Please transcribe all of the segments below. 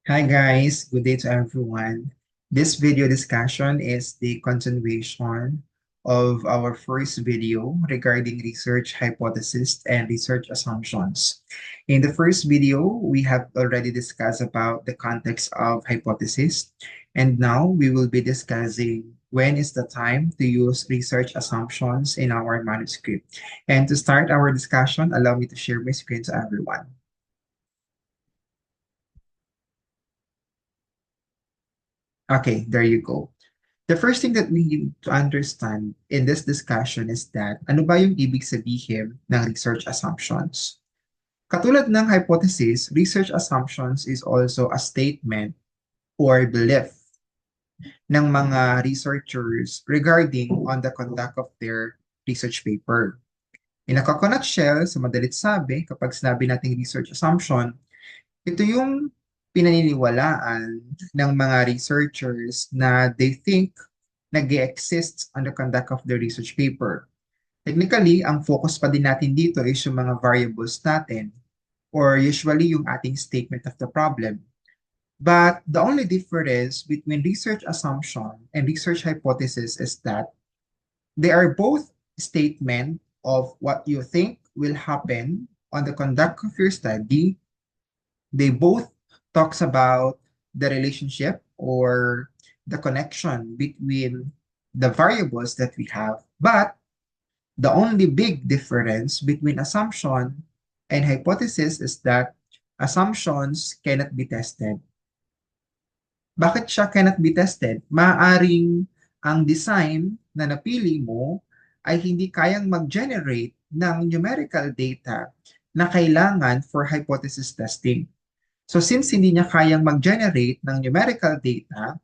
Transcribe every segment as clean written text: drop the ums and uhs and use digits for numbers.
Hi guys, good day to everyone. This video discussion is the continuation of our first video regarding research hypothesis and research assumptions. In the first video, we have already discussed about the context of hypothesis, and now we will be discussing when is the time to use research assumptions in our manuscript. And to start our discussion, allow me to share my screen to everyone. Okay, there you go. The first thing that we need to understand in this discussion is that ano ba yung ibig sabihin ng research assumptions? Katulad ng hypothesis, research assumptions is also a statement or belief ng mga researchers regarding on the conduct of their research paper. In a coconut shell, sa madalit sabi, kapag sinabi nating research assumption, ito yung pinaniniwalaan ng mga researchers na they think nag-exist on the conduct of the research paper. Technically, ang focus pa din natin dito is yung mga variables natin or usually yung ating statement of the problem. But the only difference between research assumption and research hypothesis is that they are both statement of what you think will happen on the conduct of your study. They both talks about the relationship or the connection between the variables that we have, but the only big difference between assumption and hypothesis is that assumptions cannot be tested. Bakit siya cannot be tested? Maaring ang design na napili mo ay hindi kayang mag-generate ng numerical data na kailangan for hypothesis testing. So since hindi niya kayang mag-generate ng numerical data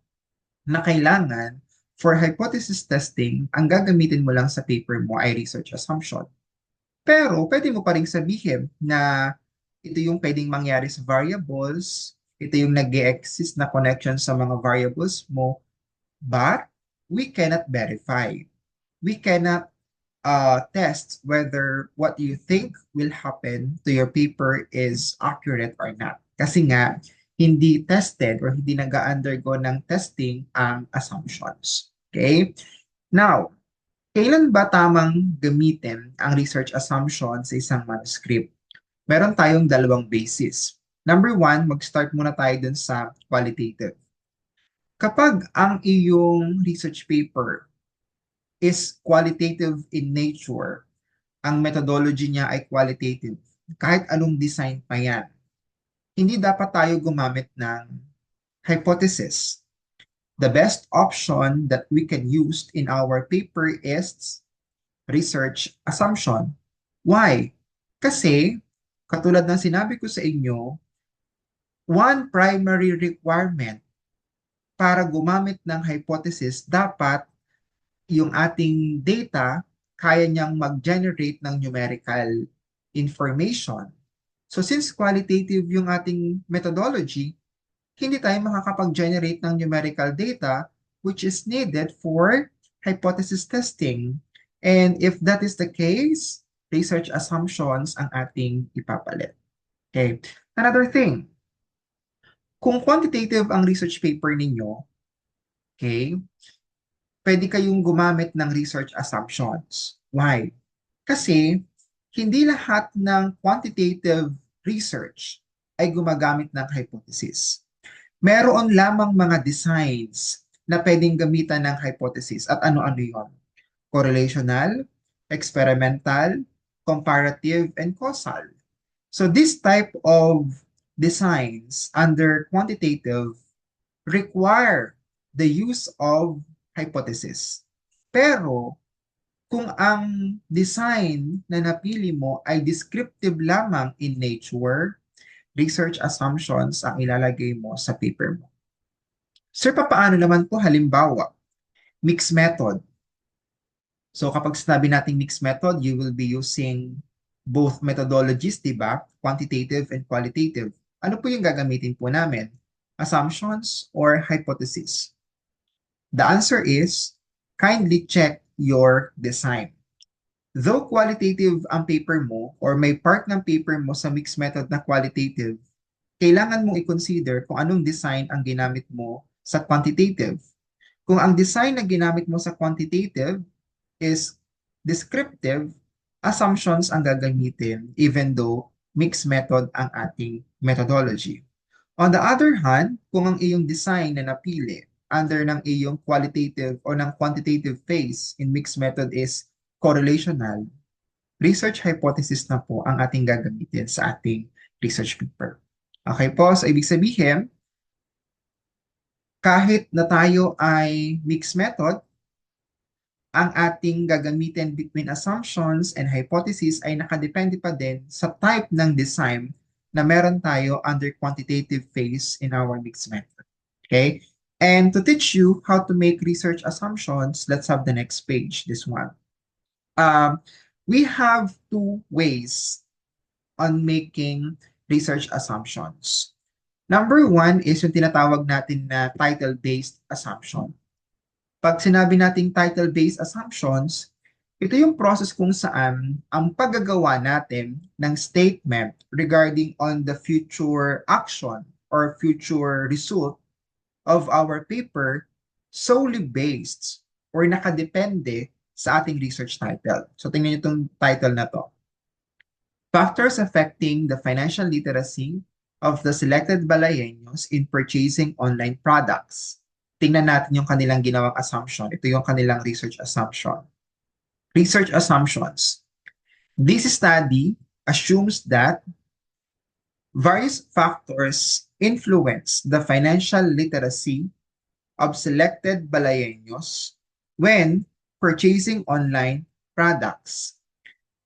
na kailangan for hypothesis testing, ang gagamitin mo lang sa paper mo ay research assumption. Pero pwede mo pa rin sabihin na ito yung pwedeng mangyari sa variables, ito yung nag-exist na connection sa mga variables mo, but we cannot verify. We cannot test whether what you think will happen to your paper is accurate or not. Kasi nga, hindi tested or hindi nag-undergo ng testing ang assumptions. Okay? Now, kailan ba tamang gamitin ang research assumption sa isang manuscript? Meron tayong dalawang basis. Number one, mag-start muna tayo dun sa qualitative. Kapag ang iyong research paper is qualitative in nature, ang methodology niya ay qualitative, kahit anong design pa yan, hindi dapat tayo gumamit ng hypothesis. The best option that we can use in our paper is research assumption. Why? Kasi, katulad ng sinabi ko sa inyo, one primary requirement para gumamit ng hypothesis, dapat yung ating data kaya niyang mag-generate ng numerical information. So since qualitative yung ating methodology, hindi tayo makakapag-generate ng numerical data which is needed for hypothesis testing. And if that is the case, research assumptions ang ating ipapalit. Okay. Another thing, kung quantitative ang research paper ninyo, okay, pwede kayong gumamit ng research assumptions. Why? Kasi hindi lahat ng quantitative research ay gumagamit ng hypothesis. Meron lamang mga designs na pwedeng gamitan ng hypothesis at ano-ano yon. Correlational, experimental, comparative, and causal. So this type of designs under quantitative require the use of hypothesis. Pero kung ang design na napili mo ay descriptive lamang in nature, research assumptions ang ilalagay mo sa paper mo. Sir, paano naman po halimbawa, mixed method? So kapag sinabi nating mixed method, you will be using both methodologies, di ba? Quantitative and qualitative. Ano po yung gagamitin po namin? Assumptions or hypothesis? The answer is, kindly check your design. Though qualitative ang paper mo or may part ng paper mo sa mixed method na qualitative, kailangan mong i-consider kung anong design ang ginamit mo sa quantitative. Kung ang design na ginamit mo sa quantitative is descriptive, assumptions ang gagamitin even though mixed method ang ating methodology. On the other hand, kung ang iyong design na napili under ng iyong qualitative o ng quantitative phase in mixed method is correlational, research hypothesis na po ang ating gagamitin sa ating research paper. Okay po, so ibig sabihin, kahit na tayo ay mixed method, ang ating gagamitin between assumptions and hypothesis ay nakadepende pa din sa type ng design na meron tayo under quantitative phase in our mixed method. Okay? And to teach you how to make research assumptions, let's have the next page, this one. Um, we have two ways on making research assumptions. Number one is yung tinatawag natin na title-based assumption. Pag sinabi nating title-based assumptions, ito yung process kung saan ang paggagawa natin ng statement regarding on the future action or future result of our paper solely based or nakadepende sa ating research title. So tingnan niyo itong title na to. Factors affecting the financial literacy of the selected balayeños in purchasing online products. Tingnan natin yung kanilang ginawang assumption. Ito yung kanilang research assumption. Research assumptions. This study assumes that various factors influence the financial literacy of selected balayeños when purchasing online products.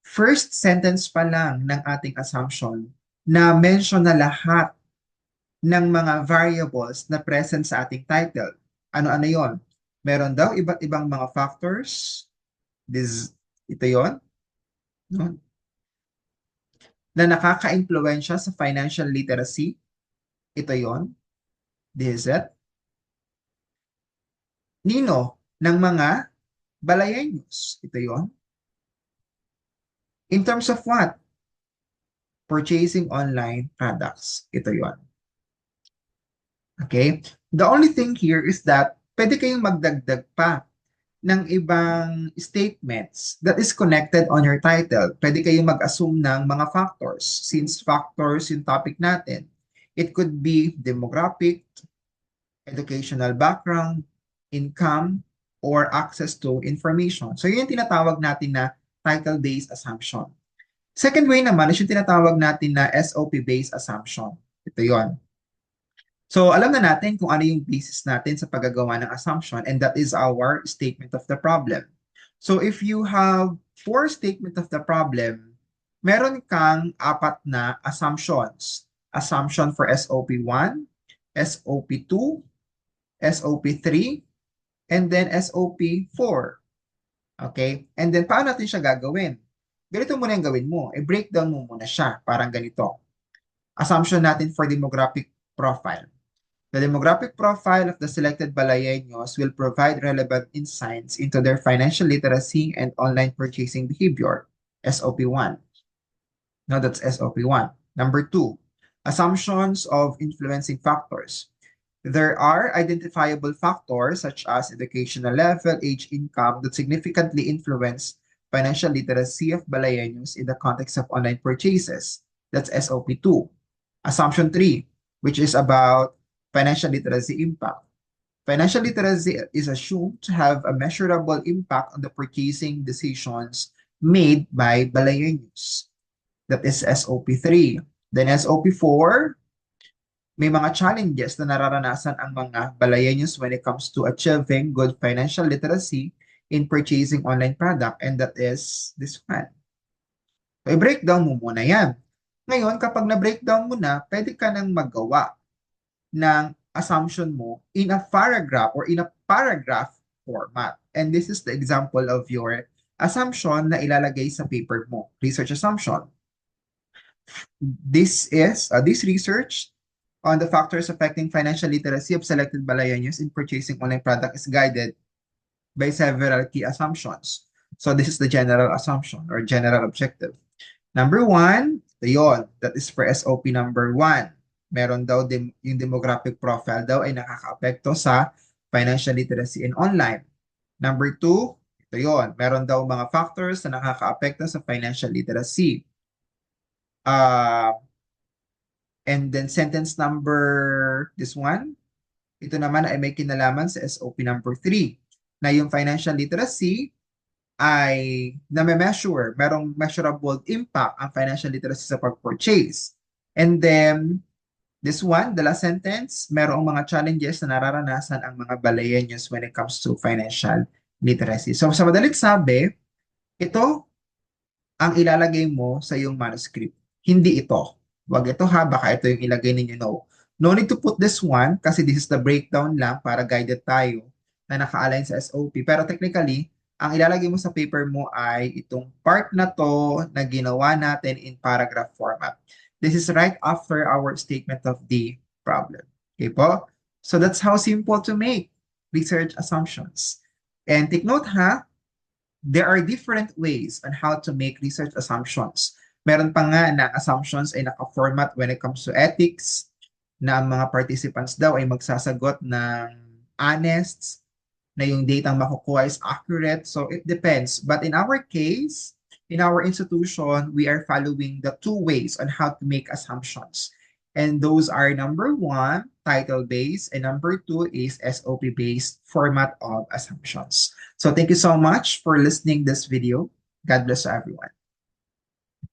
First sentence pa lang ng ating assumption na mention na lahat ng mga variables na present sa ating title. Ano-ano yon? Meron daw iba't ibang mga factors. Ito yon, no? Na nakaka-impluensya sa financial literacy. Ito yon. This is it. Nino ng mga balayeños. Ito yon. In terms of what? Purchasing online products. Ito yon. Okay? The only thing here is that pwede kayong magdagdag pa ng ibang statements that is connected on your title. Pwede kayong mag-assume ng mga factors since factors yung topic natin. It could be demographic, educational background, income, or access to information. So yun yung tinatawag natin na title-based assumption. Second way naman is yung tinatawag natin na SOP-based assumption. Ito yon. So, alam na natin kung ano yung basis natin sa paggagawa ng assumption, and that is our statement of the problem. So, if you have 4 statement of the problem, meron kang 4 na assumptions. Assumption for SOP1, SOP2, SOP3, and then SOP4. Okay? And then, paano natin siya gagawin? Ganito muna yung gawin mo. I-breakdown mo muna siya. Parang ganito. Assumption natin for demographic profile. The demographic profile of the selected balayeños will provide relevant insights into their financial literacy and online purchasing behavior. SOP1. Now that's SOP1. Number 2, assumptions of influencing factors. There are identifiable factors such as educational level, age, income that significantly influence financial literacy of balayeños in the context of online purchases. That's SOP2. Assumption 3, which is about financial literacy impact. Financial literacy is assumed to have a measurable impact on the purchasing decisions made by balayeños. That is SOP3. Then SOP4, may mga challenges na nararanasan ang mga balayeños when it comes to achieving good financial literacy in purchasing online product, and that is this one. So, i-breakdown mo muna yan. Ngayon, kapag na-breakdown mo na, pwede ka nang magawa ng assumption mo in a paragraph or in a paragraph format. And this is the example of your assumption na ilalagay sa paper mo, research assumption. This is this research on the factors affecting financial literacy of selected balayeños in purchasing online product is guided by several key assumptions. So this is the general assumption or general objective. Number 1, yon, that is for SOP number 1. Meron daw yung demographic profile daw ay nakakaapekto sa financial literacy in online. Number two, ito yon. Meron daw mga factors na nakakaapekto sa financial literacy. Uh, and then sentence number, this one, ito naman ay may kinalaman sa SOP number 3 na yung financial literacy ay name-measure, merong measurable impact ang financial literacy sa pag-purchase. And then, this one, the last sentence, merong mga challenges na nararanasan ang mga Balayenos when it comes to financial literacy. So, sa madalit sabi, ito ang ilalagay mo sa iyong manuscript. Hindi ito. Wag ito ha, baka ito yung ilagay ninyo. No. No need to put this one kasi this is the breakdown lang para guided tayo na naka-align sa SOP. Pero technically, ang ilalagay mo sa paper mo ay itong part na to na ginawa natin in paragraph format. This is right after our statement of the problem. Okay po? So that's how simple to make research assumptions. And take note ha, there are different ways on how to make research assumptions. Meron pa nga na assumptions ay naka-format when it comes to ethics, na ang mga participants daw ay magsasagot ng honest, na yung data makukuha is accurate. So it depends. But in our case, in our institution, we are following the two ways on how to make assumptions. And those are number one, title-based, and number two is SOP-based format of assumptions. So thank you so much for listening this video. God bless everyone.